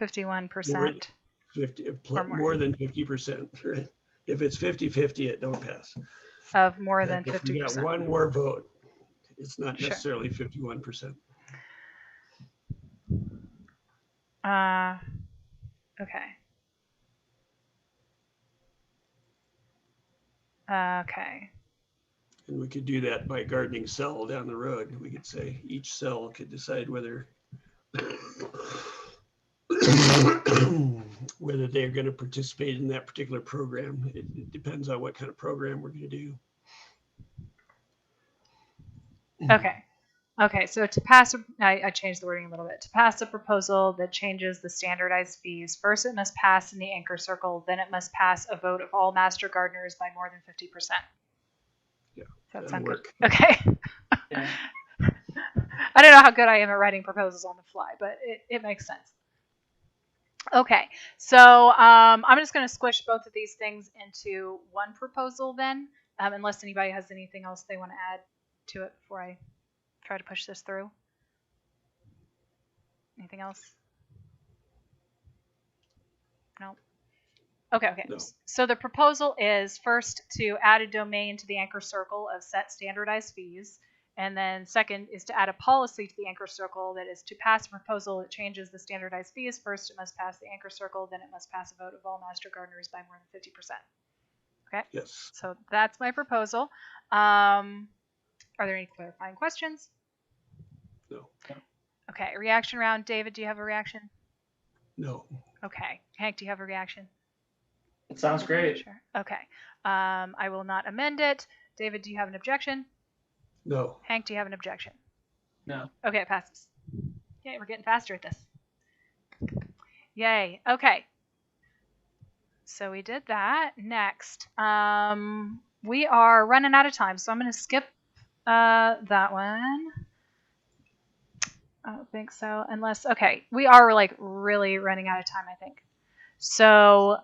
51%. 50, more than 50%, right? If it's 50-50, it don't pass. Of more than 50%. If we got one more vote, it's not necessarily 51%. Okay. Okay. And we could do that by gardening cell down the road. We could say each cell could decide whether whether they're going to participate in that particular program. It depends on what kind of program we're going to do. Okay. Okay, so to pass, I changed the wording a little bit. To pass a proposal that changes the standardized fees, first it must pass in the Anchor Circle, then it must pass a vote of all master gardeners by more than 50%. Yeah, does that sound work. Good? Okay. Yeah. I don't know how good I am at writing proposals on the fly, but it makes sense. Okay, so I'm just going to squish both of these things into one proposal then, unless anybody has anything else they want to add to it before I try to push this through. Anything else? No? Okay. No. So the proposal is first to add a domain to the Anchor Circle of set standardized fees. And then second is to add a policy to the Anchor Circle that is to pass a proposal that changes the standardized fees. First, it must pass the Anchor Circle, then it must pass a vote of all master gardeners by more than 50%. Okay? Yes. So that's my proposal. Are there any clarifying questions? No. Okay, reaction round. David, do you have a reaction? No. Okay. Hank, do you have a reaction? It sounds great. Sure. Okay. I will not amend it. David, do you have an objection? No. Hank, do you have an objection? No. Okay, it passes. Yay, we're getting faster at this. Yay. Okay. So we did that. Next, we are running out of time, so I'm going to skip that one. I don't think so, unless, okay, we are like really running out of time, I think. So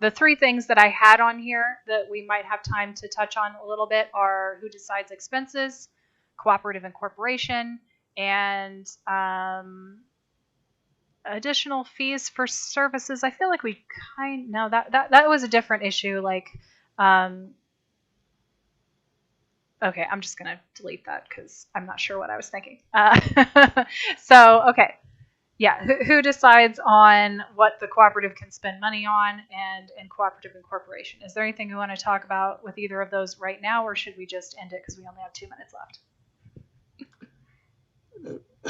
the three things that I had on here that we might have time to touch on a little bit are who decides expenses, cooperative incorporation, and additional fees for services. I feel like we that was a different issue. Like, okay, I'm just gonna delete that because I'm not sure what I was thinking. So okay. Yeah, who decides on what the cooperative can spend money on and cooperative incorporation? Is there anything we want to talk about with either of those right now, or should we just end it because we only have 2 minutes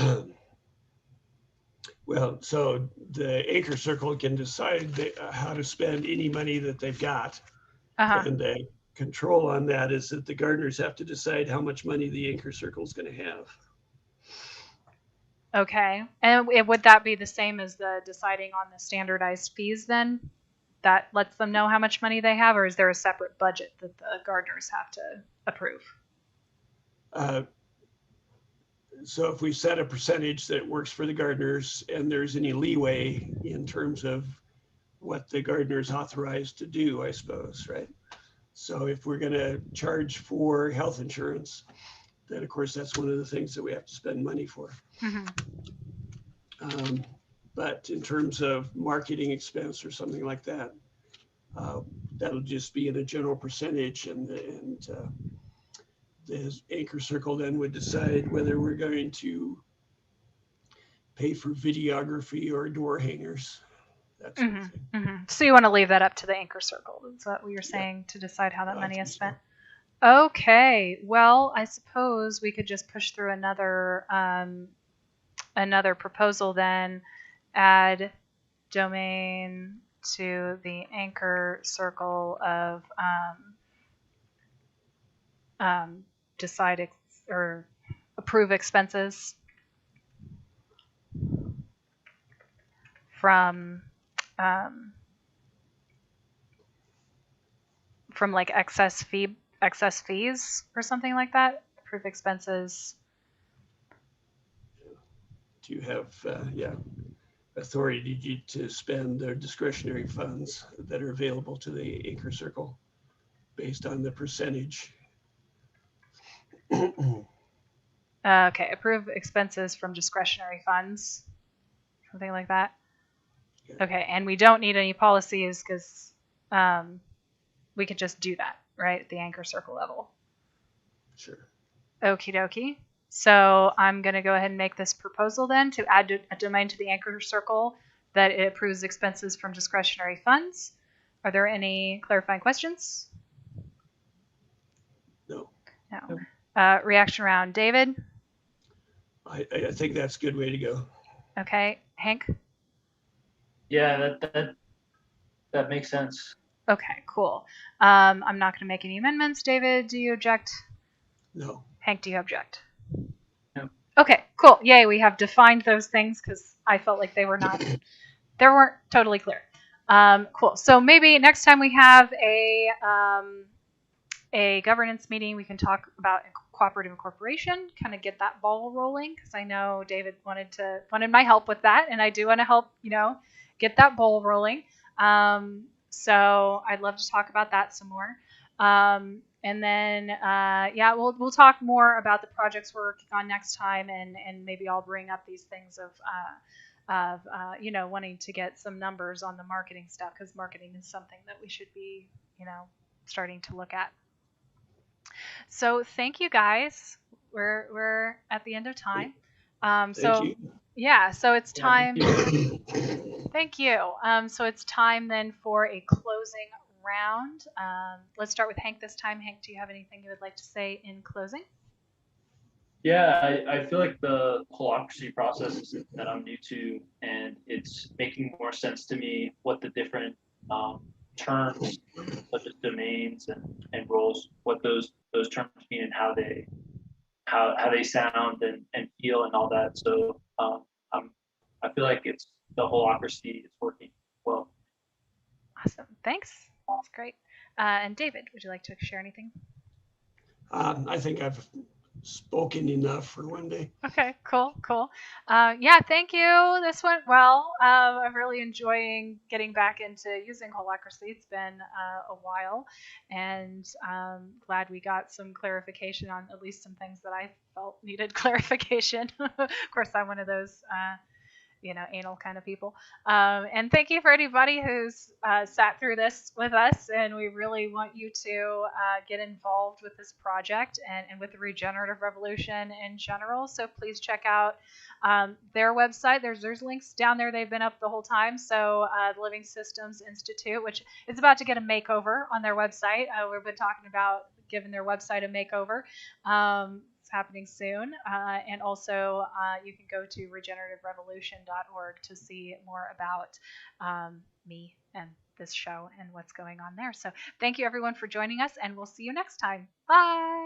left? Well, so the Anchor Circle can decide how to spend any money that they've got. And the control on that is that the gardeners have to decide how much money the Anchor Circle is going to have. Okay. And would that be the same as the deciding on the standardized fees then? That lets them know how much money they have, or is there a separate budget that the gardeners have to approve? So if we set a percentage that works for the gardeners and there's any leeway in terms of what the gardener's authorized to do, I suppose, right? So if we're going to charge for health insurance, then of course that's one of the things that we have to spend money for. But in terms of marketing expense or something like that, that'll just be in a general percentage, and the anchor circle then would decide whether we're going to pay for videography or door hangers, that sort of thing. So you want to leave that up to the anchor circle? Is that what you're saying, to decide how that money is spent? So. Okay. Well, I suppose we could just push through another proposal then. Add domain to the anchor circle of decide or approve expenses from like excess fees or something like that. Approve expenses. Do you have authority to spend their discretionary funds that are available to the anchor circle based on the percentage? Okay, approve expenses from discretionary funds, something like that. Okay, and we don't need any policies because we could just do that, right, at the anchor circle level. Sure. Okie dokie. So I'm going to go ahead and make this proposal then to add a domain to the anchor circle that it approves expenses from discretionary funds. Are there any clarifying questions? No. Reaction round. David? I think that's a good way to go. Okay. Hank? Yeah, that makes sense. Okay, cool. I'm not going to make any amendments. David, do you object? No. Hank, do you object? No. Okay, cool. Yay, we have defined those things because I felt like they weren't totally clear. Cool. So maybe next time we have a governance meeting, we can talk about cooperative incorporation, kind of get that ball rolling, because I know David wanted my help with that, and I do want to help, get that ball rolling. So I'd love to talk about that some more. And then, we'll talk more about the projects we're working on next time, and maybe I'll bring up these things of wanting to get some numbers on the marketing stuff, because marketing is something that we should be, starting to look at. So thank you guys. We're at the end of time. Thank you. Yeah, so it's time. Thank you. Thank you. So it's time then for a closing round. Let's start with Hank this time. Hank, do you have anything you would like to say in closing? Yeah, I feel like the holacracy process is that I'm new to, and it's making more sense to me what the different terms, such as domains and roles, what those terms mean and how they sound and feel and all that. So I feel like the holacracy is working well. Awesome. Thanks. That's great. And David, would you like to share anything? I think I've spoken enough for one day. Okay, cool. Yeah, thank you. This went well. I'm really enjoying getting back into using holacracy. It's been a while, and glad we got some clarification on at least some things that I felt needed clarification. Of course, I'm one of those anal kind of people. And thank you for anybody who's sat through this with us. And we really want you to get involved with this project and with the Regenerative Revolution in general. So please check out their website. There's links down there. They've been up the whole time. So the Living Systems Institute, which is about to get a makeover on their website. We've been talking about giving their website a makeover. Happening soon, and also you can go to regenerativerevolution.org to see more about me and this show and what's going on there. So thank you everyone for joining us, and we'll see you next time. Bye.